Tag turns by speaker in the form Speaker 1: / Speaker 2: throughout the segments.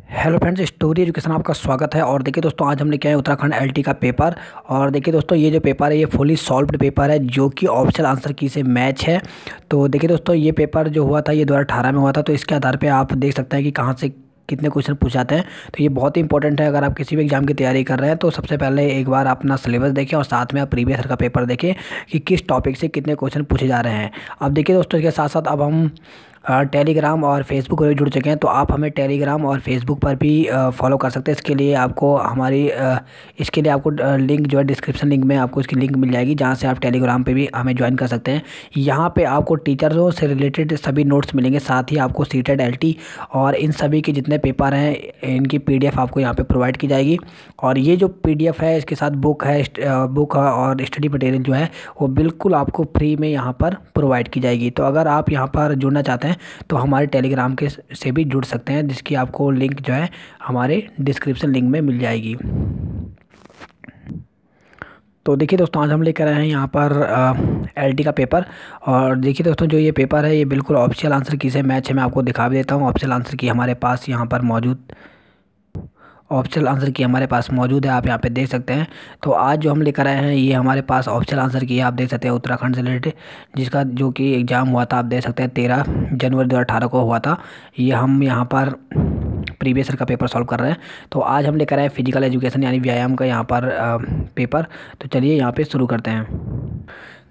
Speaker 1: Hello friends, story education आपका स्वागत है। और देखिए दोस्तों, आज हमने क्या है उत्तराखंड एलटी का पेपर। और देखिए दोस्तों, ये जो पेपर है ये फुली सॉल्व्ड पेपर है जो कि ऑप्शनल आंसर की से मैच है। तो देखिए दोस्तों, ये पेपर जो हुआ था ये 2018 में हुआ था। तो इसके आधार पे आप देख सकते हैं कि कहाँ से कितने क्वेश्चन पूछाते हैं। तो ये बहुत ही इंपॉर्टेंट है। अगर आप किसी भी एग्जाम की तैयारी कर रहे हैं तो सबसे पहले एक बार अपना सिलेबस देखें और साथ में आप प्रीवियस ईयर का पेपर देखें कि किस टॉपिक से कितने क्वेश्चन पूछे जा रहे हैं। अब देखिए दोस्तों, इसके साथ साथ अब हम टेलीग्राम और फेसबुक पर भी जुड़ चुके हैं। तो आप हमें टेलीग्राम और फेसबुक पर भी फॉलो कर सकते हैं। इसके लिए आपको लिंक जो है डिस्क्रिप्शन लिंक में आपको इसकी लिंक मिल जाएगी, जहां से आप टेलीग्राम पे भी हमें ज्वाइन कर सकते हैं। यहाँ पे आपको टीचरों से रिलेटेड सभी नोट्स मिलेंगे, साथ ही आपको सीटेड एलटी और इन सभी के जितने पेपर हैं इनकी पीडीएफ आपको यहाँ पे प्रोवाइड की जाएगी। और ये जो पीडीएफ है इसके साथ बुक और स्टडी मटेरियल जो है वो बिल्कुल आपको फ्री में यहाँ पर प्रोवाइड की जाएगी। तो अगर आप यहाँ पर जुड़ना चाहते हैं तो हमारे टेलीग्राम के से भी जुड़ सकते हैं, जिसकी आपको लिंक जो है हमारे डिस्क्रिप्शन लिंक में मिल जाएगी। तो देखिए दोस्तों, आज हम लेकर आए हैं यहाँ पर एलटी का पेपर। और देखिए दोस्तों, जो ये पेपर है ये बिल्कुल ऑप्शनल आंसर की से मैच है। मैं आपको दिखा भी देता हूँ। ऑप्शनल आंसर की हमारे पास यहाँ पर मौजूद ऑप्शनल आंसर की हमारे पास मौजूद है, आप यहाँ पे देख सकते हैं। तो आज जो हम लेकर आए हैं ये हमारे पास ऑप्शनल आंसर की है, आप देख सकते हैं उत्तराखंड से रिलेटेड, जिसका जो कि एग्ज़ाम हुआ था। आप देख सकते हैं 13 जनवरी 2018 को हुआ था। ये हम यहाँ पर प्रीवियस ईयर का पेपर सॉल्व कर रहे हैं। तो आज हम लेकर आए फिजिकल एजुकेशन यानी व्यायाम का यहाँ पर पेपर। तो चलिए यहाँ पे शुरू करते हैं।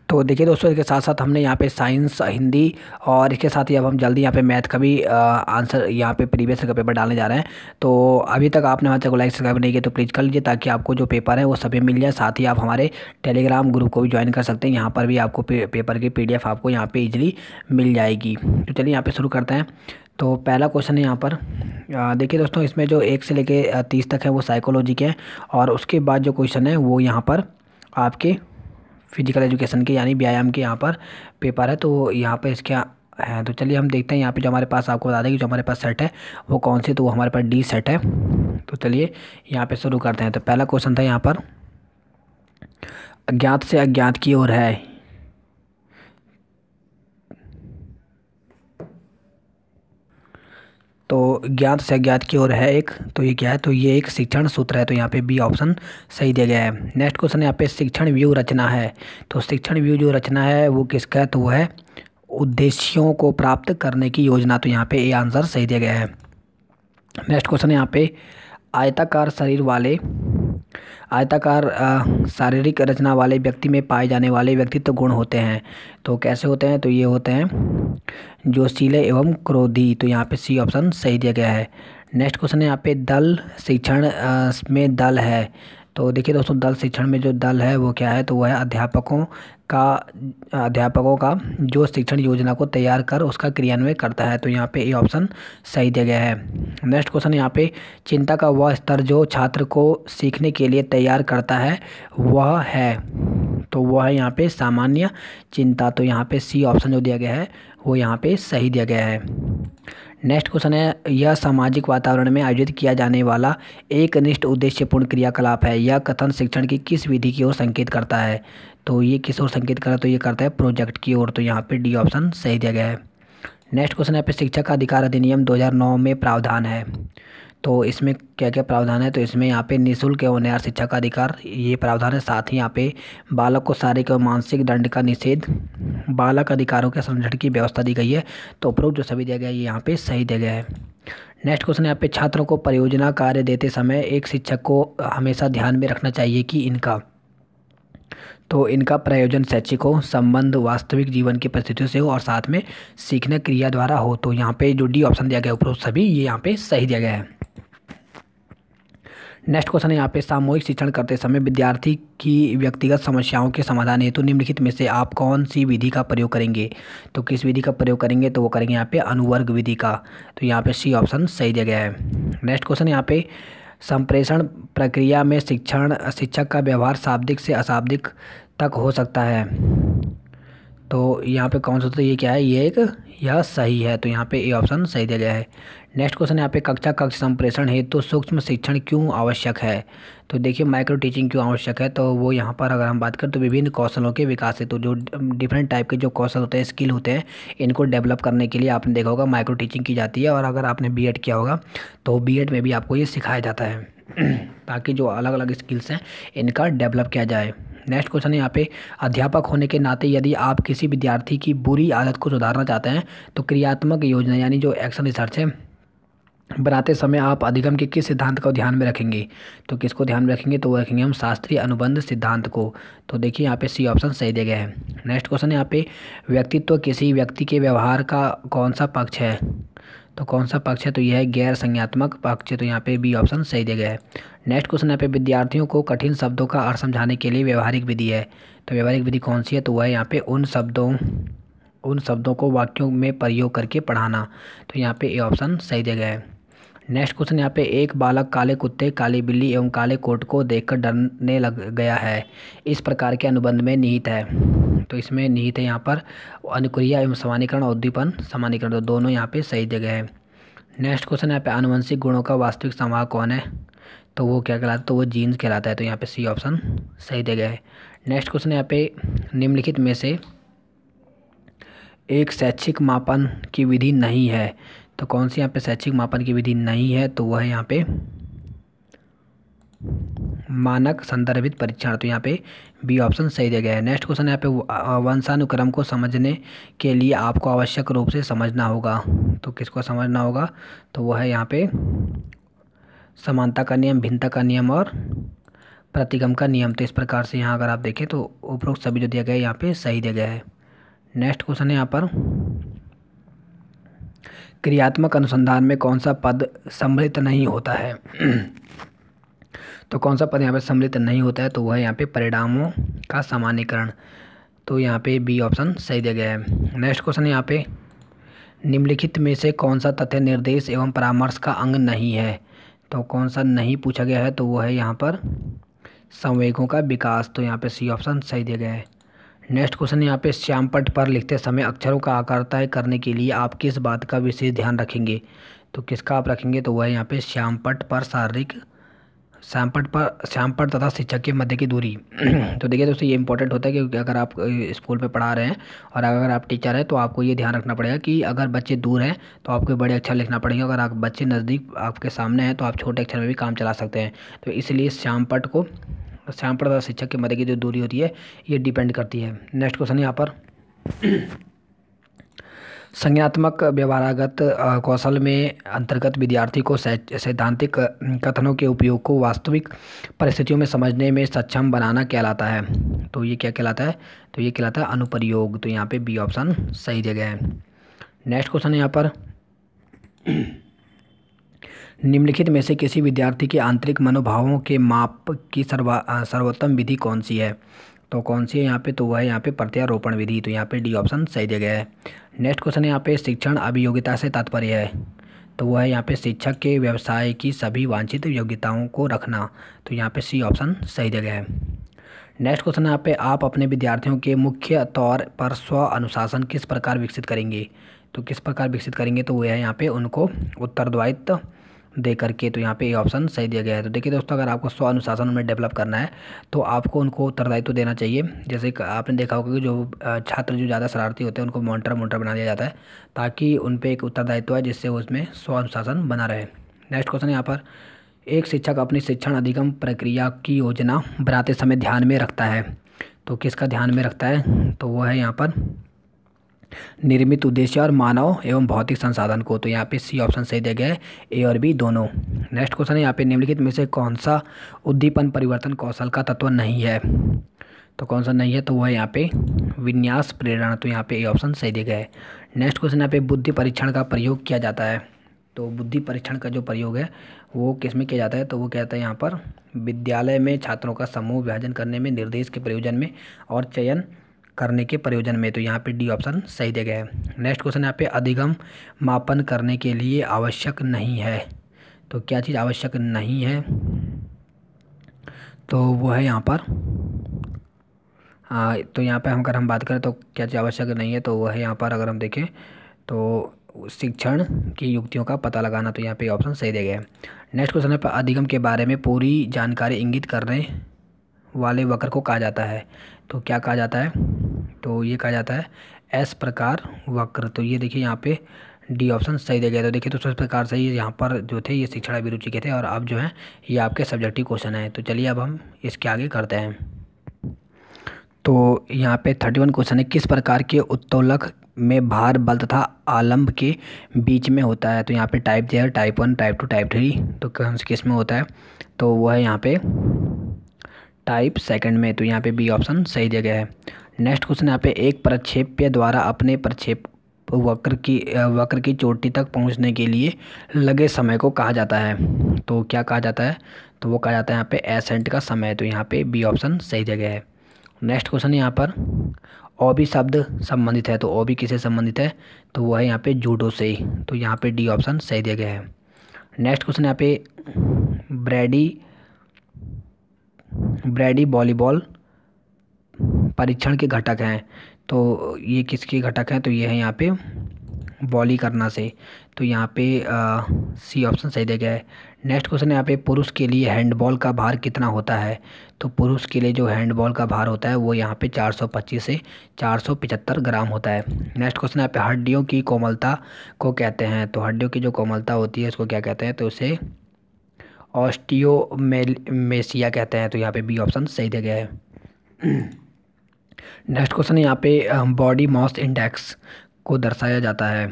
Speaker 1: तो देखिए दोस्तों, इसके साथ साथ हमने यहाँ पे साइंस, हिंदी और इसके साथ ही अब हम जल्दी यहाँ पे मैथ का भी आंसर यहाँ पे प्रीवियस ईयर का पेपर डालने जा रहे हैं। तो अभी तक आपने हमारे चैनल को लाइक सब्सक्राइब नहीं किया तो प्लीज़ कर लीजिए, ताकि आपको जो पेपर है वो सभी मिल जाए। साथ ही आप हमारे टेलीग्राम ग्रुप को भी ज्वाइन कर सकते हैं, यहाँ पर भी आपको पेपर की पीडीएफ आपको यहाँ पे इजीली मिल जाएगी। तो चलिए यहाँ पे शुरू करते हैं। तो पहला क्वेश्चन है यहाँ पर, देखिए दोस्तों, इसमें जो 1 से लेके 30 तक है वो साइकोलॉजी के हैं। और उसके बाद जो क्वेश्चन है वो यहाँ पर आपके फिजिकल एजुकेशन के यानी व्यायाम के यहाँ पर पेपर है। तो यहाँ पर इसके है। तो चलिए हम देखते हैं यहाँ पे जो हमारे पास, आपको बता दें कि जो हमारे पास सेट है वो कौन सी। तो वो हमारे पास डी सेट है। तो चलिए यहाँ पे शुरू करते हैं। तो पहला क्वेश्चन था यहाँ पर, अज्ञात से अज्ञात की ओर है। तो ज्ञात से अज्ञात की ओर है एक, तो ये क्या है, तो ये एक शिक्षण सूत्र है। तो यहाँ पे बी ऑप्शन सही दिया गया है। नेक्स्ट क्वेश्चन यहाँ पे शिक्षण व्यू रचना है। तो शिक्षण व्यू जो रचना है वो किसका है, तो वो है उद्देश्यों को प्राप्त करने की योजना। तो यहाँ पे ए आंसर सही दिया गया है। नेक्स्ट क्वेश्चन यहाँ पे, आयताकार शरीर वाले आयताकार शारीरिक रचना वाले व्यक्ति में पाए जाने वाले व्यक्तित्व गुण होते हैं। तो कैसे होते हैं, तो ये होते हैं जोशीले एवं क्रोधी। तो यहाँ पे सी ऑप्शन सही दिया गया है। नेक्स्ट क्वेश्चन है यहाँ पे, दल शिक्षण में दल है। तो देखिए दोस्तों, दल शिक्षण में जो दल है वो क्या है, तो वह है अध्यापकों का जो शिक्षण योजना को तैयार कर उसका क्रियान्वयन करता है। तो यहाँ पे ए ऑप्शन सही दिया गया है। नेक्स्ट क्वेश्चन यहाँ पे, चिंता का वह स्तर जो छात्र को सीखने के लिए तैयार करता है वह है, तो वह है यहाँ पे सामान्य चिंता। तो यहाँ पे सी ऑप्शन जो दिया गया है वो यहाँ पे सही दिया गया है। नेक्स्ट क्वेश्चन है, यह सामाजिक वातावरण में आयोजित किया जाने वाला एक निष्ठ उद्देश्यपूर्ण क्रियाकलाप है। यह कथन शिक्षण की किस विधि की ओर संकेत करता है। तो ये किस ओर संकेत कर रहा है, तो ये करता है प्रोजेक्ट की ओर। तो यहाँ पे डी ऑप्शन सही दिया गया है। नेक्स्ट क्वेश्चन यहाँ पे, शिक्षक का अधिकार अधिनियम 2009 में प्रावधान है। तो इसमें क्या क्या प्रावधान है, तो इसमें यहाँ पे निःशुल्क एवं न्याय शिक्षा का अधिकार ये प्रावधान है। साथ ही यहाँ पे बालक को शारीरिक एवं मानसिक दंड का निषेध, बालक अधिकारों के संरक्षण की व्यवस्था दी गई है। तो उपरोक्त जो सभी दिया गया है ये यहाँ पे सही दिया गया है। नेक्स्ट क्वेश्चन यहाँ पे, छात्रों को परियोजना कार्य देते समय एक शिक्षक को हमेशा ध्यान में रखना चाहिए कि इनका प्रयोजन शैक्षिक हो, संबंध वास्तविक जीवन की परिस्थितियों से हो और साथ में सीखने क्रिया द्वारा हो। तो यहाँ पे जो डी ऑप्शन दिया गया है उपरोक्त सभी ये यहाँ पे सही दिया गया है। नेक्स्ट क्वेश्चन है यहाँ पे, सामूहिक शिक्षण करते समय विद्यार्थी की व्यक्तिगत समस्याओं के समाधान हेतु निम्नलिखित में से आप कौन सी विधि का प्रयोग करेंगे। तो किस विधि का प्रयोग करेंगे, तो वो करेंगे यहाँ पे अनुवर्ग विधि का। तो यहाँ पे सी ऑप्शन सही दिया गया है। नेक्स्ट क्वेश्चन यहाँ पे, संप्रेषण प्रक्रिया में शिक्षक का व्यवहार शाब्दिक से अशाब्दिक तक हो सकता है। तो यहाँ पे कौन सा, तो ये क्या है, ये एक, यह सही है, तो यहाँ पे ए ऑप्शन सही दिया गया है। नेक्स्ट क्वेश्चन यहाँ पे कक्षा कक्ष संप्रेषण हेतु तो सूक्ष्म शिक्षण क्यों आवश्यक है। तो देखिए माइक्रो टीचिंग क्यों आवश्यक है, तो वो यहाँ पर अगर हम बात करें तो विभिन्न कौशलों के विकास हेतु, जो डिफरेंट टाइप के जो कौशल होते हैं, स्किल होते हैं, इनको डेवलप करने के लिए आपने देखा होगा माइक्रो टीचिंग की जाती है। और अगर आपने बीएड किया होगा तो बीएड में भी आपको ये सिखाया जाता है ताकि जो अलग अलग स्किल्स हैं इनका डेवलप किया जाए। नेक्स्ट क्वेश्चन है यहाँ पे अध्यापक होने के नाते यदि आप किसी विद्यार्थी की बुरी आदत को सुधारना चाहते हैं तो क्रियात्मक योजना यानी जो एक्शन रिसर्च है बनाते समय आप अधिगम के किस सिद्धांत को ध्यान में रखेंगे। तो किसको ध्यान में रखेंगे, तो वो रखेंगे हम शास्त्रीय अनुबंध सिद्धांत को। तो देखिए यहाँ पे सी ऑप्शन सही दिया गया है। नेक्स्ट क्वेश्चन है यहाँ पे व्यक्तित्व किसी व्यक्ति के व्यवहार का कौन सा पक्ष है। तो कौन सा पक्ष है, तो यह है गैर संज्ञात्मक पक्ष है, तो यहाँ पे बी ऑप्शन सही दिया गया है। नेक्स्ट क्वेश्चन यहाँ पे विद्यार्थियों को कठिन शब्दों का अर्थ समझाने के लिए व्यवहारिक विधि है। तो व्यवहारिक विधि कौन सी है, तो वह है यहाँ पे उन शब्दों को वाक्यों में प्रयोग करके पढ़ाना। तो यहाँ पे ए ऑप्शन सही दिया गया है। नेक्स्ट क्वेश्चन यहाँ पे एक बालक काले कुत्ते, काली बिल्ली एवं काले कोट को देखकर डरने लग गया है, इस प्रकार के अनुबंध में निहित है। तो इसमें निहित है यहाँ पर अनुक्रिया एवं समानीकरण और उद्दीपन समानीकरण, तो दोनों यहाँ पे सही दिए गए हैं। नेक्स्ट क्वेश्चन यहाँ पे आनुवंशिक गुणों का वास्तविक संवाहक कौन है। तो वो क्या कहलाता है, तो वो जीन्स कहलाता है, तो यहाँ पे सी ऑप्शन सही दिया गया है। नेक्स्ट क्वेश्चन यहाँ पे निम्नलिखित में से एक शैक्षिक मापन की विधि नहीं है। तो कौन सी यहाँ पे शैक्षिक मापन की विधि नहीं है, तो वह है यहाँ पे मानक संदर्भित परीक्षण, तो यहाँ पे बी ऑप्शन सही दिया गया है। नेक्स्ट क्वेश्चन यहाँ पे वंशानुक्रम को समझने के लिए आपको आवश्यक रूप से समझना होगा। तो किसको समझना होगा, तो वह है यहाँ पे समानता का नियम, भिन्नता का नियम और प्रतिगम का नियम। तो इस प्रकार से यहाँ अगर आप देखें तो उपरोक्त सभी जो दिया गया है यहाँ पे सही दिया गया है। नेक्स्ट क्वेश्चन है यहाँ पर क्रियात्मक अनुसंधान में कौन सा पद सम्मिलित नहीं होता है तो कौन सा पद यहाँ पे सम्मिलित नहीं होता है, तो वह है यहाँ पे परिणामों का सामान्यीकरण। तो यहाँ पे बी ऑप्शन सही दिया गया है। नेक्स्ट क्वेश्चन यहाँ पे निम्नलिखित में से कौन सा तथ्य निर्देश एवं परामर्श का अंग नहीं है। तो कौन सा नहीं पूछा गया है, तो वो है यहाँ पर संवेगों का विकास। तो यहाँ पे सी ऑप्शन सही दिया गया है। नेक्स्ट क्वेश्चन यहाँ पे श्यामपट्ट पर लिखते समय अक्षरों का आकार तय करने के लिए आप किस बात का विशेष ध्यान रखेंगे। तो किसका आप रखेंगे, तो वह यहाँ पे श्यामपट्ट तथा शिक्षक के मध्य की दूरी तो देखिए दोस्तों ये इंपॉर्टेंट होता है क्योंकि अगर आप स्कूल पे पढ़ा रहे हैं और अगर आप टीचर हैं तो आपको ये ध्यान रखना पड़ेगा कि अगर बच्चे दूर हैं तो आपको बड़े अक्षर लिखना पड़ेगा, अगर आप बच्चे नज़दीक आपके सामने हैं तो आप छोटे अक्षर में भी काम चला सकते हैं। तो इसलिए श्यामपट्ट तथा शिक्षक के मध्य की जो दूरी होती है ये डिपेंड करती है। नेक्स्ट क्वेश्चन यहाँ पर संज्ञानात्मक व्यवहारागत कौशल में अंतर्गत विद्यार्थी को सैद्धांतिक कथनों के उपयोग को वास्तविक परिस्थितियों में समझने में सक्षम बनाना कहलाता है। तो ये क्या कहलाता है, तो ये कहलाता है अनुप्रयोग। तो यहाँ पे बी ऑप्शन सही दिया गया है। नेक्स्ट क्वेश्चन है यहाँ पर निम्नलिखित में से किसी विद्यार्थी के आंतरिक मनोभावों के माप की सर्वोत्तम विधि कौन सी है। तो कौन सी है यहाँ पे, तो वह है यहाँ पे प्रत्यारोपण विधि। तो यहाँ पे डी ऑप्शन सही दिया गया है। नेक्स्ट क्वेश्चन है यहाँ पे शिक्षण अभियोग्यता से तात्पर्य है। तो वह है यहाँ पे शिक्षक के व्यवसाय की सभी वांछित योग्यताओं को रखना। तो यहाँ पे सी ऑप्शन सही दिया गया है। नेक्स्ट क्वेश्चन है यहाँ पे आप अपने विद्यार्थियों के मुख्य तौर पर स्व अनुशासन किस प्रकार विकसित करेंगे। तो किस प्रकार विकसित करेंगे, तो वह है यहाँ पे उनको उत्तरदायित्व दे करके। तो यहाँ पे ये ऑप्शन सही दिया गया है। तो देखिए दोस्तों अगर आपको स्व अनुशासन में डेवलप करना है तो आपको उनको उत्तरदायित्व देना चाहिए। जैसे आपने देखा होगा कि जो छात्र जो ज़्यादा शरारती होते हैं उनको मॉनिटर बना दिया जाता है ताकि उन पर एक उत्तरदायित्व है जिससे उसमें स्व अनुशासन बना रहे। नेक्स्ट क्वेश्चन यहाँ पर एक शिक्षक अपनी शिक्षण अधिगम प्रक्रिया की योजना बनाते समय ध्यान में रखता है। तो किसका ध्यान में रखता है, तो वो है यहाँ पर निर्मित उद्देश्य और मानव एवं भौतिक संसाधन को। तो यहाँ पे सी ऑप्शन सही दिया गया है, ए और बी दोनों। नेक्स्ट क्वेश्चन है यहाँ पे निम्नलिखित में से कौन सा उद्दीपन परिवर्तन कौशल का तत्व नहीं है। तो कौन सा नहीं है, तो वह यहाँ पे विन्यास प्रेरणा। तो यहाँ पे ए ऑप्शन सही दिया गया है। नेक्स्ट क्वेश्चन यहाँ पे बुद्धि परीक्षण का प्रयोग किया जाता है। तो बुद्धि परीक्षण का जो प्रयोग है वो किस में किया जाता है, तो वो कहता है यहाँ पर विद्यालय में छात्रों का समूह विभाजन करने में, निर्देश के प्रयोजन में और चयन करने के प्रयोजन में। तो यहाँ पे डी ऑप्शन सही दिया गया है। नेक्स्ट क्वेश्चन यहाँ पे अधिगम मापन करने के लिए आवश्यक नहीं है। तो क्या चीज़ आवश्यक नहीं है, तो वो है यहाँ पर तो यहाँ पे अगर हम बात करें तो क्या चीज़ आवश्यक नहीं है, तो वह है यहाँ पर अगर हम देखें तो शिक्षण की युक्तियों का पता लगाना, तो यहाँ पे ऑप्शन सही दिया गया है। नेक्स्ट क्वेश्चन है, अधिगम के बारे में पूरी जानकारी इंगित करने वाले वक्र को कहा जाता है। तो क्या कहा जाता है, तो ये कहा जाता है एस प्रकार वक्र। तो ये देखिए यहाँ पे डी ऑप्शन सही दिया गया। तो देखिए तो इस प्रकार से ये यहाँ पर जो थे ये शिक्षण अभिरुचि के थे, और अब जो है ये आपके सब्जेक्टिव क्वेश्चन है। तो चलिए अब हम इसके आगे करते हैं। तो यहाँ पे 31 क्वेश्चन है, किस प्रकार के उत्तोलक में भार बल तथा आलंब के बीच में होता है। तो यहाँ पे टाइप दिया है, टाइप 1, टाइप 2, टाइप 3। तो कौन से किस में होता है, तो वह है यहाँ पे टाइप सेकंड में। तो यहाँ पे बी ऑप्शन सही दिया गया है। नेक्स्ट क्वेश्चन यहाँ पे, एक प्रक्षेप्य द्वारा अपने प्रक्षेप वक्र की चोटी तक पहुँचने के लिए लगे समय को कहा जाता है। तो क्या कहा जाता है, तो वो कहा जाता है यहाँ पे एसेंट का समय। तो यहाँ पे बी ऑप्शन सही दिया गया है। नेक्स्ट क्वेश्चन यहाँ पर ओबी शब्द संबंधित है। तो ओबी किससे संबंधित है, तो वह है यहाँ पे जूडो से। तो यहाँ पे डी ऑप्शन सही दिया गया है। नेक्स्ट क्वेश्चन यहाँ पे ब्रैडी वॉलीबॉल परीक्षण के घटक हैं। तो ये किसके घटक हैं, तो ये है यहाँ पे वॉली करना से। तो यहाँ पे सी ऑप्शन सही दिया गया है। नेक्स्ट क्वेश्चन यहाँ पे, पुरुष के लिए हैंडबॉल का भार कितना होता है। तो पुरुष के लिए जो हैंडबॉल का भार होता है वो यहाँ पे 425 से 475 ग्राम होता है। नेक्स्ट क्वेश्चन यहाँ पे, हड्डियों की कोमलता को कहते हैं। तो हड्डियों की जो कोमलता होती है उसको क्या कहते हैं, तो उसे ऑस्टियोमेसिया कहते हैं। तो यहाँ पे बी ऑप्शन सही दिया गया है। नेक्स्ट क्वेश्चन यहाँ पे, बॉडी मास इंडेक्स को दर्शाया जाता है।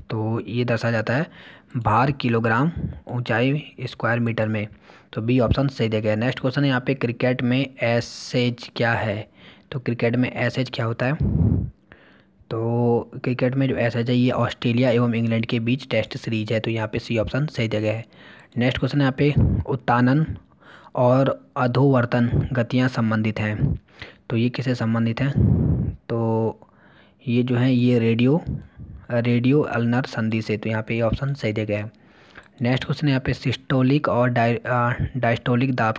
Speaker 1: तो ये दर्शाया जाता है भार किलोग्राम ऊंचाई स्क्वायर मीटर में। तो बी ऑप्शन सही दिया गया है। नेक्स्ट क्वेश्चन यहाँ पे, क्रिकेट में एसएज क्या है। तो क्रिकेट में एसएज क्या होता है, तो क्रिकेट में जो एसएज है ये ऑस्ट्रेलिया एवं इंग्लैंड के बीच टेस्ट सीरीज है। तो यहाँ पे सी ऑप्शन सही दिया गया है। नेक्स्ट क्वेश्चन यहाँ पे, उत्तानन और अधोवर्तन गतियाँ संबंधित हैं। तो ये किससे संबंधित हैं, तो ये जो है ये रेडियो अल्नर संधि से। तो यहाँ पे ये ऑप्शन सही दिया गया है। नेक्स्ट क्वेश्चन यहाँ पे, सिस्टोलिक और डायस्टोलिक दाब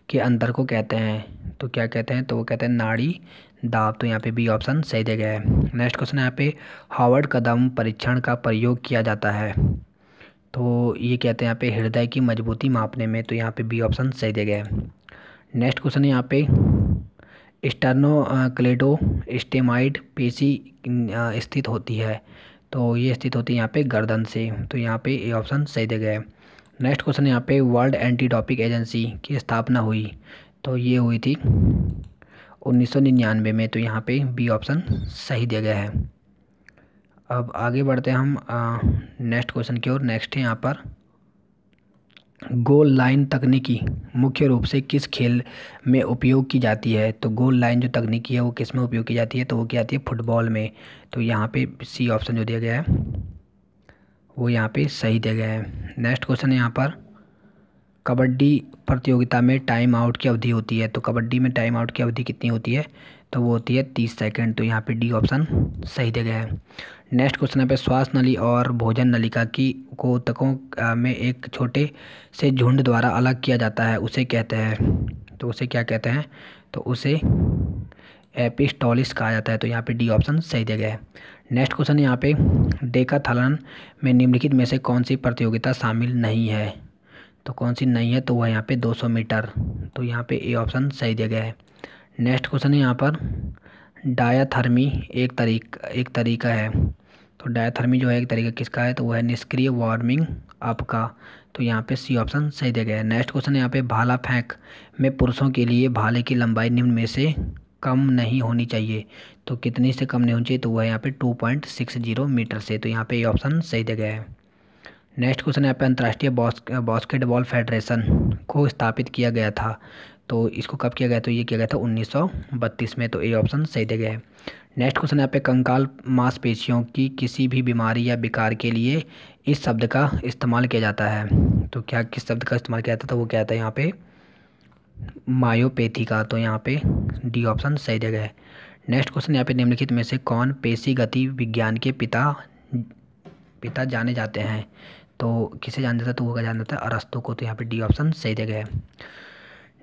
Speaker 1: के अंतर को कहते हैं। तो क्या कहते हैं, तो वो कहते हैं नाड़ी दाब। तो यहाँ पे बी ऑप्शन सही दिया गया है। नेक्स्ट क्वेश्चन यहाँ पे, हार्वर्ड कदम परीक्षण का प्रयोग किया जाता है। तो ये कहते हैं यहाँ पे हृदय की मजबूती मापने में। तो यहाँ पे बी ऑप्शन सही दिया गया है। नेक्स्ट क्वेश्चन यहाँ पे, स्टेनोक्लेडोस्टेमाइड पेशी स्थित होती है। तो ये स्थित होती है यहाँ पे गर्दन से। तो यहाँ पे ए ऑप्शन सही दिया गया है। नेक्स्ट क्वेश्चन यहाँ पे, वर्ल्ड एंटी डोपिंग एजेंसी की स्थापना हुई। तो ये हुई थी 1999 में। तो यहाँ पे बी ऑप्शन सही दिया गया है। अब आगे बढ़ते हैं हम नेक्स्ट क्वेश्चन की ओर। नेक्स्ट है यहाँ पर, गोल लाइन तकनीकी मुख्य रूप से किस खेल में उपयोग की जाती है। तो गोल लाइन जो तकनीकी है वो किस में उपयोग की जाती है, तो वो क्या आती है फुटबॉल में। तो यहाँ पे सी ऑप्शन जो दिया गया है वो यहाँ पे सही दिया गया है। नेक्स्ट क्वेश्चन है यहाँ पर, कबड्डी प्रतियोगिता में टाइम आउट की अवधि होती है। तो कबड्डी में टाइम आउट की अवधि कितनी होती है, तो वो होती है 30 सेकंड। तो यहाँ पे डी ऑप्शन सही दिया गया है। नेक्स्ट क्वेश्चन है पे, श्वास नली और भोजन नलिका की को ऊतकों में एक छोटे से झुंड द्वारा अलग किया जाता है, उसे कहते हैं। तो उसे क्या कहते हैं, तो उसे एपिस्टोलिस कहा जाता है। तो यहाँ पे डी ऑप्शन सही दिया गया है। नेक्स्ट क्वेश्चन यहाँ पे, डेकाथलॉन में निम्नलिखित में से कौन सी प्रतियोगिता शामिल नहीं है। तो कौन सी नहीं है, तो वह यहाँ पे 200 मीटर। तो यहाँ पे ए ऑप्शन सही दिया गया है। नेक्स्ट क्वेश्चन है यहाँ पर, डायाथर्मी एक तरीका है। तो डायाथर्मी जो है एक तरीका किसका है, तो वह है निष्क्रिय वार्मिंग अप का। तो यहाँ पे सी ऑप्शन सही दिया गया है। नेक्स्ट क्वेश्चन यहाँ पे, भाला फेंक में पुरुषों के लिए भाले की लंबाई निम्न में से कम नहीं होनी चाहिए। तो कितनी से कम नहीं होनी चाहिए, तो वह यहाँ पे 2.60 मीटर से। तो यहाँ पे ये ऑप्शन सही दिया गया है। नेक्स्ट क्वेश्चन यहाँ पे, अंतर्राष्ट्रीय बास्केटबॉल फेडरेशन को स्थापित किया गया था। तो इसको कब किया गया, तो ये किया गया था 1932 में। तो ए ऑप्शन सही दिया गया है। नेक्स्ट क्वेश्चन यहाँ पे, कंकाल मांसपेशियों की किसी भी बीमारी या विकार के लिए इस शब्द का इस्तेमाल किया जाता है। तो क्या किस शब्द का इस्तेमाल किया जाता था, वो क्या था यहाँ पे मायोपैथी का। तो यहाँ पे डी ऑप्शन सही दिया गया है। नेक्स्ट क्वेश्चन यहाँ पे, निम्नलिखित में से कौन पेशी गति विज्ञान के पिता जाने जाते हैं। तो किसे जाना जाता है, तो वो क्या जाना जाता है अरस्तु को। तो यहाँ पे डी ऑप्शन सही दिया गया है।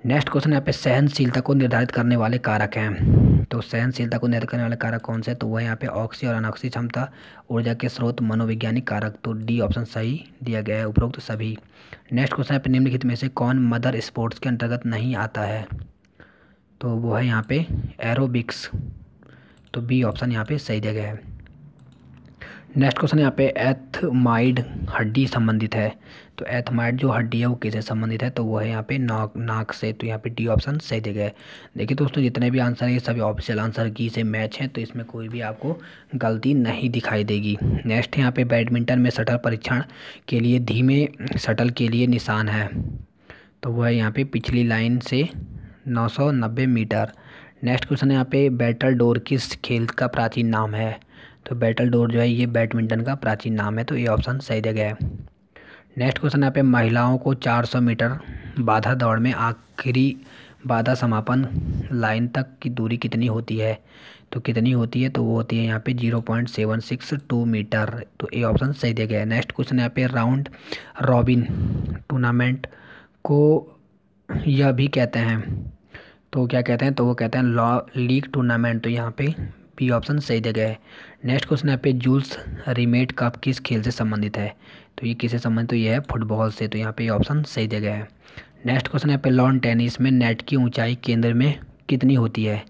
Speaker 1: नेक्स्ट क्वेश्चन यहाँ पे सहनशीलता को निर्धारित करने वाले कारक हैं। तो सहनशीलता को निर्धारित करने वाले कारक कौन से, तो वह यहाँ पे ऑक्सी और अनॉक्सी क्षमता, ऊर्जा के स्रोत, मनोवैज्ञानिक कारक। तो डी ऑप्शन सही दिया गया है, उपरोक्त सभी। नेक्स्ट क्वेश्चन यहाँ पे निम्नलिखित में से कौन मदर स्पोर्ट्स के अंतर्गत नहीं आता है, तो वो है यहाँ पे एरोबिक्स। तो बी ऑप्शन यहाँ पे सही दिया गया है। नेक्स्ट क्वेश्चन यहाँ पे एथमाइड हड्डी संबंधित है। तो एथमाइड जो हड्डी है वो किससे संबंधित है, तो वो है यहाँ पे नाक से। तो यहाँ पे डी ऑप्शन सही दिया गया है। देखिए दोस्तों, जितने भी आंसर है ये सभी ऑफिशियल आंसर की से मैच हैं, तो इसमें कोई भी आपको गलती नहीं दिखाई देगी। नेक्स्ट यहाँ पे बैडमिंटन में शटल परीक्षण के लिए धीमे शटल के लिए निशान है, तो वो है यहाँ पे पिछली लाइन से 990 मीटर। नेक्स्ट क्वेश्चन यहाँ पे बैटल डोर किस खेल का प्राचीन नाम है, तो बैटल डोर जो है ये बैडमिंटन का प्राचीन नाम है। तो ये ऑप्शन सही दिया गया है। नेक्स्ट क्वेश्चन यहाँ पे महिलाओं को 400 मीटर बाधा दौड़ में आखिरी बाधा समापन लाइन तक की दूरी कितनी होती है, तो कितनी होती है, तो वो होती है यहाँ पे 0.762 मीटर। तो ये ऑप्शन सही दिया गया है। नेक्स्ट क्वेश्चन यहाँ पे राउंड रॉबिन टूर्नामेंट को यह भी कहते हैं, तो क्या कहते हैं, तो वो कहते हैं लॉ लीग टूर्नामेंट। तो यहाँ पे बी ऑप्शन सही दिया गया है। नेक्स्ट क्वेश्चन यहाँ पे जूल्स रिमेट कप किस खेल से संबंधित है, तो ये किससे संबंधित, तो ये है फुटबॉल से। तो यहाँ पे ऑप्शन सही दिया गया है। नेक्स्ट क्वेश्चन यहाँ पे लॉन टेनिस में नेट की ऊंचाई केंद्र में कितनी होती है,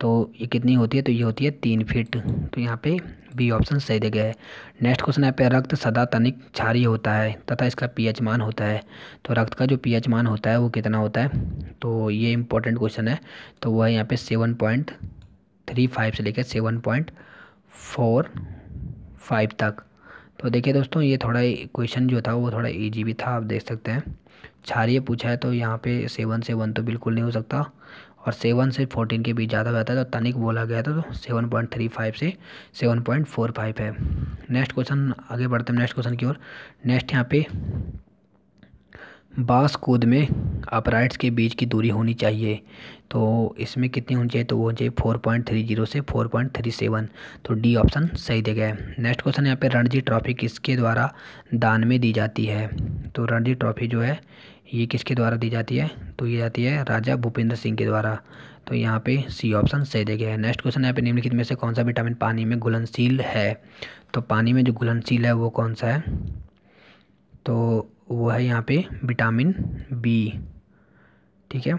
Speaker 1: तो ये कितनी होती है, तो ये होती है 3 फीट। तो यहाँ पे बी ऑप्शन सही दिया गया है। नेक्स्ट क्वेश्चन यहाँ पे रक्त सदा तनिक क्षारीय होता है तथा इसका पीएच मान होता है, तो रक्त का जो पीएच मान होता है वो कितना होता है, तो ये इंपॉर्टेंट क्वेश्चन है। तो वो है यहाँ पे 7.35 से लेकर 7.45 तक। तो देखिए दोस्तों, ये थोड़ा क्वेश्चन जो था वो थोड़ा इजी भी था, आप देख सकते हैं। क्षारीय पूछा है तो यहाँ पे 7 से 1 तो बिल्कुल नहीं हो सकता, और 7 से 14 के बीच ज़्यादा रहता है, तो तनिक बोला गया था, तो 7.35 से 7.45 है। नेक्स्ट क्वेश्चन आगे बढ़ते हैं नेक्स्ट क्वेश्चन की ओर। नेक्स्ट यहाँ पे बांस कूद में अपराइट्स के बीच की दूरी होनी चाहिए, तो इसमें कितनी होनी चाहिए, तो वो होनी चाहिए 4.30 से 4.37। तो डी ऑप्शन सही दिया गया है। नेक्स्ट क्वेश्चन यहाँ पे रणजी ट्रॉफी किसके द्वारा दान में दी जाती है, तो रणजी ट्रॉफी जो है ये किसके द्वारा दी जाती है, तो ये जाती है राजा भूपेंद्र सिंह के द्वारा। तो यहाँ पे सी ऑप्शन सही दिया गया है। नेक्स्ट क्वेश्चन यहाँ पे निम्नलिखित में से कौन सा विटामिन पानी में घुलनशील है, तो पानी में जो घुलनशील है वो कौन सा है, तो वो है यहाँ पे विटामिन बी। ठीक है,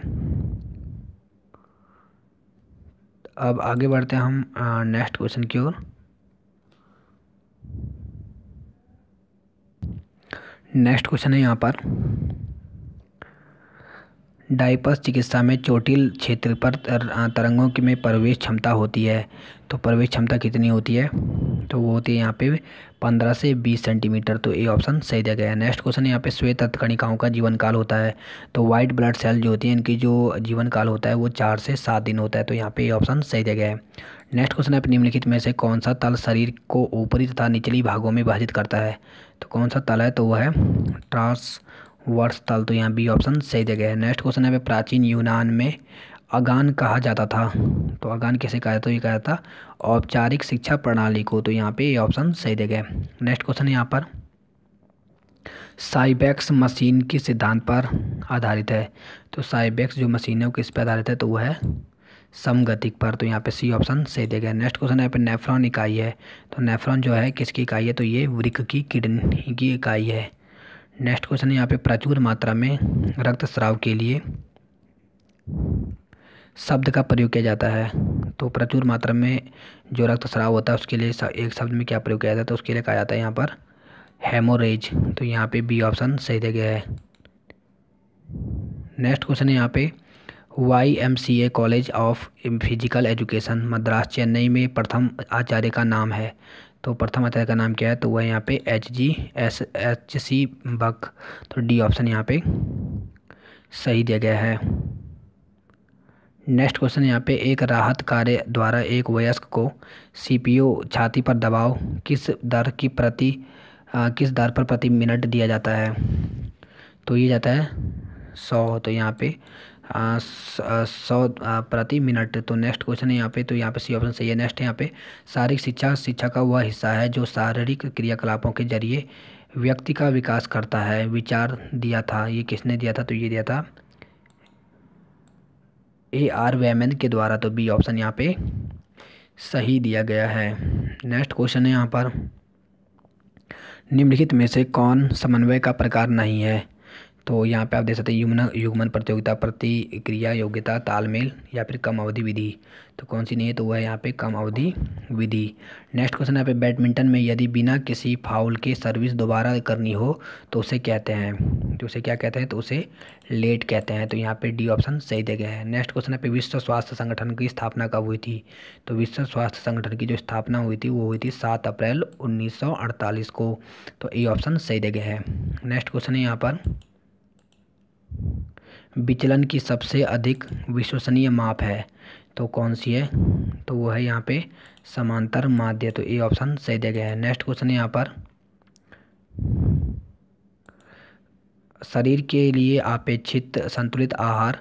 Speaker 1: अब आगे बढ़ते हैं हम नेक्स्ट क्वेश्चन की ओर। नेक्स्ट क्वेश्चन है यहाँ पर डाइपस चिकित्सा में चोटिल क्षेत्र पर तरंगों की में प्रवेश क्षमता होती है, तो प्रवेश क्षमता कितनी होती है, तो वो होती है यहाँ पे 15 से 20 सेंटीमीटर। तो ए ऑप्शन सही दिया गया है। नेक्स्ट क्वेश्चन यहाँ पे श्वेत तत्कणिकाओं का जीवन काल होता है, तो वाइट ब्लड सेल जो होती है इनकी जो जीवन काल होता है वो 4 से 7 दिन होता है। तो यहाँ पे ए ऑप्शन सही दिया गया है। नेक्स्ट क्वेश्चन यहाँ पे निम्नलिखित में से कौन सा तल शरीर को ऊपरी तथा निचली भागों में विभाजित करता है, तो कौन सा तल है, तो वह है ट्रांसवर्स तल। तो यहाँ बी ऑप्शन सही दिया गया है। नेक्स्ट क्वेश्चन यहाँ पे प्राचीन यूनान में अगान कहा जाता था, तो अगान किसे कहा, तो ये कहा था औपचारिक शिक्षा प्रणाली को। तो यहाँ पे ये ऑप्शन सही दिया गया है। नेक्स्ट क्वेश्चन यहाँ पर साइबेक्स मशीन किस सिद्धांत पर आधारित है, तो साइबेक्स जो मशीन है वो किस पर आधारित है, तो वह है समगतिक पर। तो यहाँ पे सी ऑप्शन सही दिया गया है। नेक्स्ट क्वेश्चन यहाँ पे नेफ्रॉन इकाई है, तो नेफ्रॉन जो है किसकी इकाई है, तो ये वृक्क की किडनी की इकाई है। नेक्स्ट क्वेश्चन यहाँ पे प्रचुर मात्रा में रक्तस्राव के लिए शब्द का प्रयोग किया जाता है, तो प्रचुर मात्रा में जो रक्तस्राव होता है उसके लिए एक शब्द में क्या प्रयोग किया जाता है, तो उसके लिए कहा जाता है यहाँ पर हेमोरेज। तो यहाँ पे बी ऑप्शन सही दिया गया है। नेक्स्ट क्वेश्चन है यहाँ पे YMCA college of physical education Madras Chennai में प्रथम आचार्य का नाम है, तो प्रथम आचार्य का नाम क्या है, तो वह यहाँ पे HC बक। तो डी ऑप्शन यहाँ पे सही दिया गया है। नेक्स्ट क्वेश्चन यहाँ पे एक राहत कार्य द्वारा एक वयस्क को CPO छाती पर दबाव किस दर पर प्रति मिनट दिया जाता है, तो ये जाता है 100। तो यहाँ पे 100 प्रति मिनट। तो नेक्स्ट क्वेश्चन है यहाँ पे, तो यहाँ पे सी ऑप्शन सही है। नेक्स्ट यहाँ पे शारीरिक शिक्षा का वह हिस्सा है जो शारीरिक क्रियाकलापों के जरिए व्यक्ति का विकास करता है। विचार दिया था, ये किसने दिया था, तो ये दिया था AR वेमन के द्वारा। तो बी ऑप्शन यहाँ पे सही दिया गया है। नेक्स्ट क्वेश्चन है यहाँ पर, निम्नलिखित में से कौन समन्वय का प्रकार नहीं है। तो यहाँ पे आप देख सकते हैं युग्मन युग्मन प्रतियोगिता, प्रतिक्रिया योग्यता, तालमेल या फिर कम अवधि विधि। तो कौन सी नहीं है, तो वह है यहाँ पे कम अवधि विधि। नेक्स्ट क्वेश्चन यहाँ पे, बैडमिंटन में यदि बिना किसी फाउल के सर्विस दोबारा करनी हो तो उसे कहते हैं, तो उसे क्या कहते हैं, तो उसे लेट कहते हैं। तो यहाँ पे डी ऑप्शन सही दिया गया है। नेक्स्ट क्वेश्चन यहाँ पे, विश्व स्वास्थ्य संगठन की स्थापना कब हुई थी। तो विश्व स्वास्थ्य संगठन की जो स्थापना हुई थी वो हुई थी 7 अप्रैल 1948 को। तो ए ऑप्शन सही दिया गया है। नेक्स्ट क्वेश्चन है यहाँ पर, विचलन की सबसे अधिक विश्वसनीय माप है। तो कौन सी है, तो वो है यहाँ पे समांतर माध्य। तो ए ऑप्शन सही दिया गया है। नेक्स्ट क्वेश्चन है यहाँ पर, शरीर के लिए अपेक्षित संतुलित आहार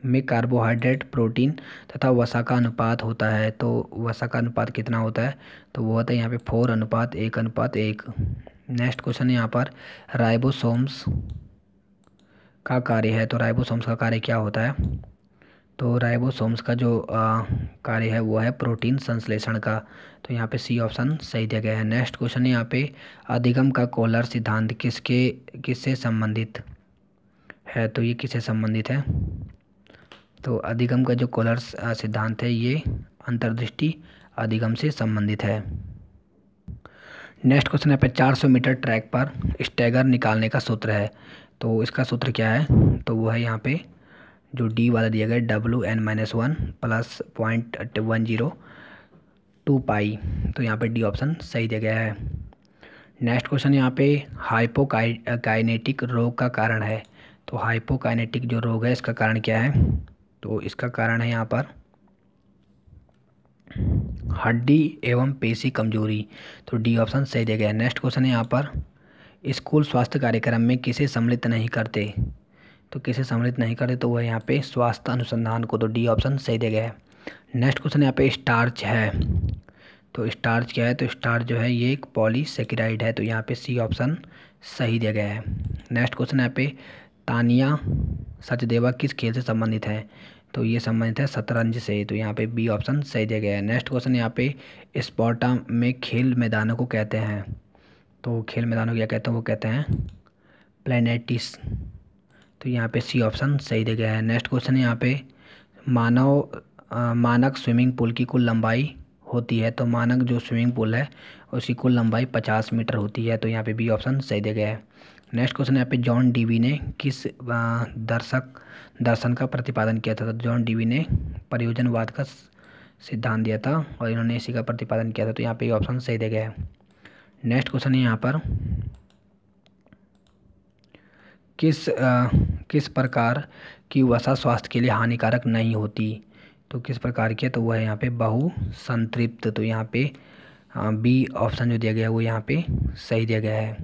Speaker 1: में कार्बोहाइड्रेट, प्रोटीन तथा वसा का अनुपात होता है। तो वसा का अनुपात कितना होता है, तो वो होता है यहाँ पे 4:1:1। नेक्स्ट क्वेश्चन है यहाँ पर, राइबोसोम्स का कार्य है। तो राइबोसोम्स का कार्य क्या होता है, तो राइबोसोम्स का जो कार्य है वो है प्रोटीन संश्लेषण का। तो यहाँ पे सी ऑप्शन सही दिया गया है। नेक्स्ट क्वेश्चन है यहाँ पे, अधिगम का कोहलर सिद्धांत किससे संबंधित है। तो ये किससे संबंधित है, तो अधिगम का जो कोहलर सिद्धांत है ये अंतर्दृष्टि अधिगम से संबंधित है। नेक्स्ट क्वेश्चन है पे, 400 मीटर ट्रैक पर स्टैगर निकालने का सूत्र है। तो इसका सूत्र क्या है, तो वो है यहाँ पे जो डी वाला दिया गया, WN-1 प्लस 0.102 पाई। तो यहाँ पे डी ऑप्शन सही दिया गया है। नेक्स्ट क्वेश्चन यहाँ पे, हाइपोकाइनेटिक रोग का कारण है। तो हाइपोकाइनेटिक जो रोग है इसका कारण क्या है, तो इसका कारण है यहाँ पर हड्डी एवं पेशी कमजोरी। तो डी ऑप्शन सही दिया गया है। नेक्स्ट क्वेश्चन है यहाँ पर, स्कूल स्वास्थ्य कार्यक्रम में किसे सम्मिलित नहीं करते। तो किसे सम्मिलित नहीं करते, तो वह यहाँ पे स्वास्थ्य अनुसंधान को। तो डी ऑप्शन सही दिया गया है। नेक्स्ट क्वेश्चन यहाँ पे, स्टार्च है। तो स्टार्च क्या है, तो स्टार्च जो है ये एक पॉलीसेकेराइड है। तो यहाँ पे सी ऑप्शन सही दिया गया है। नेक्स्ट क्वेश्चन यहाँ पे, तानिया सचदेवा किस खेल से संबंधित है। तो ये संबंधित है शतरंज से। तो यहाँ पे बी ऑप्शन सही दिया गया है। नेक्स्ट क्वेश्चन यहाँ पे, स्पोर्टा में खेल मैदानों को कहते हैं। तो खेल मैदानों को क्या कहते हैं, वो कहते हैं प्लेनेटिस। तो यहाँ पे सी ऑप्शन सही दिया गया है। नेक्स्ट क्वेश्चन है यहाँ पे, मानक स्विमिंग पूल की कुल लंबाई होती है। तो मानक जो स्विमिंग पूल है उसकी कुल लंबाई 50 मीटर होती है। तो यहाँ पे बी ऑप्शन सही दिया गया है। नेक्स्ट क्वेश्चन यहाँ पे, जॉन डीवी ने किस दर्शन का प्रतिपादन किया था। तो जॉन डीवी ने प्रयोजनवाद का सिद्धांत दिया था और इन्होंने इसी का प्रतिपादन किया था। तो यहाँ पे ऑप्शन सही दिया गया है। नेक्स्ट क्वेश्चन है यहाँ पर, किस प्रकार की वसा स्वास्थ्य के लिए हानिकारक नहीं होती। तो किस प्रकार की है, तो वह है यहाँ पे बहुसंतृप्त। तो यहाँ पे बी ऑप्शन जो दिया गया है वो यहाँ पे सही दिया गया है।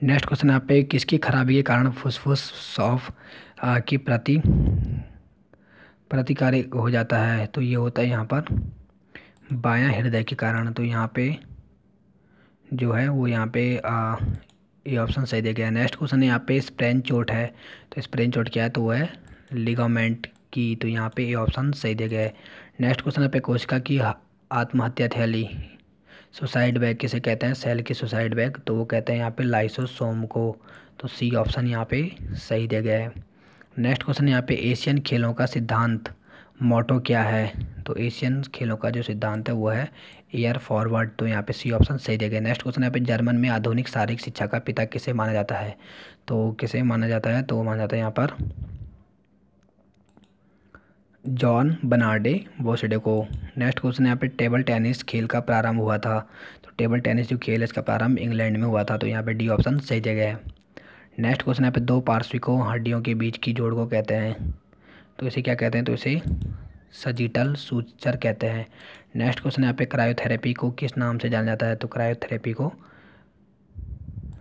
Speaker 1: नेक्स्ट क्वेश्चन यहाँ पे, किसकी खराबी के कारण फुसफुस सौफ की प्रतिकारी हो जाता है। तो ये होता है यहाँ पर बायां हृदय के कारण। तो यहाँ पे जो है वो यहाँ पे ये ऑप्शन सही दिया गया है। नेक्स्ट क्वेश्चन है यहाँ पे, स्प्रेन चोट है। तो स्प्रेन चोट क्या है, तो वो है लिगामेंट की। तो यहाँ पे ये ऑप्शन सही दिया गया है। नेक्स्ट क्वेश्चन यहाँ पे, कोशिका की आत्महत्या थैली सुसाइड बैग किसे कहते हैं, सेल की सुसाइड बैग। तो वो कहते हैं यहाँ पे लाइसोसोम को। तो सी ऑप्शन यहाँ पे सही दिया गया है। नेक्स्ट क्वेश्चन यहाँ पे, एशियन खेलों का सिद्धांत मोटो क्या है। तो एशियन खेलों का जो सिद्धांत है वो है एयर फॉरवर्ड। तो यहाँ पे सी ऑप्शन सही दिया गया। नेक्स्ट क्वेश्चन यहाँ पे, जर्मन में आधुनिक शारीरिक शिक्षा का पिता किसे माना जाता है। तो किसे माना जाता है, तो वो माना जाता है यहाँ पर जॉन बर्नार्डे बोसेडे को। नेक्स्ट क्वेश्चन यहाँ पे, टेबल टेनिस खेल का प्रारंभ हुआ था। तो टेबल टेनिस जो खेल है इसका प्रारंभ इंग्लैंड में हुआ था। तो यहाँ पे डी ऑप्शन सही दिया गया है। नेक्स्ट क्वेश्चन यहाँ पे, दो पार्श्विकों हड्डियों के बीच की जोड़ को कहते हैं। तो इसे क्या कहते हैं, तो इसे सजिटल सूचर कहते हैं। नेक्स्ट क्वेश्चन यहाँ पे, क्रायोथेरेपी को किस नाम से जाना जाता है। तो क्रायोथेरेपी को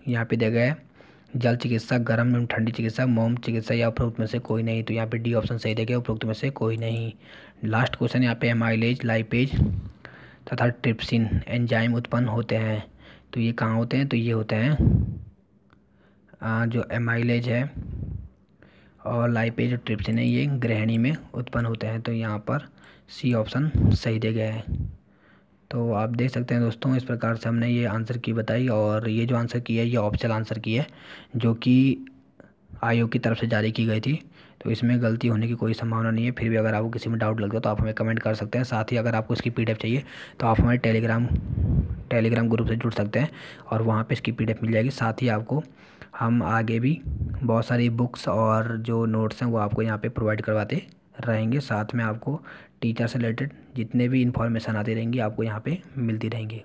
Speaker 1: यहाँ पे दिया गया है जल चिकित्सा, गर्म एवं ठंडी चिकित्सा, मोम चिकित्सा या उपरोक्त में से कोई नहीं। तो यहाँ पे डी ऑप्शन सही देगा, उपरोक्त में से कोई नहीं। लास्ट क्वेश्चन यहाँ पे, एमाइलेज, लाइपेज तथा ट्रिप्सिन एंजाइम उत्पन्न होते हैं। तो ये कहाँ होते हैं, तो ये होते हैं जो एमाइलेज है और लाइपे जो ट्रिप्सिन है ये गृहिणी में उत्पन्न होते हैं। तो यहाँ पर सी ऑप्शन सही दे गया है। तो आप देख सकते हैं दोस्तों, इस प्रकार से हमने ये आंसर की बताई, और ये जो आंसर की है ये ऑप्शनल आंसर की है, जो कि आयोग की तरफ से जारी की गई थी। तो इसमें गलती होने की कोई संभावना नहीं है। फिर भी अगर आपको किसी में डाउट लगता है तो आप हमें कमेंट कर सकते हैं। साथ ही अगर आपको इसकी पीडीएफ चाहिए तो आप हमारे टेलीग्राम ग्रुप से जुड़ सकते हैं, और वहाँ पे इसकी पीडीएफ मिल जाएगी। साथ ही आपको हम आगे भी बहुत सारी बुक्स और जो नोट्स हैं वो आपको यहाँ पे प्रोवाइड करवाते रहेंगे। साथ में आपको टीचर से रिलेटेड जितने भी इन्फॉर्मेशन आती रहेंगी आपको यहाँ पे मिलती रहेंगी।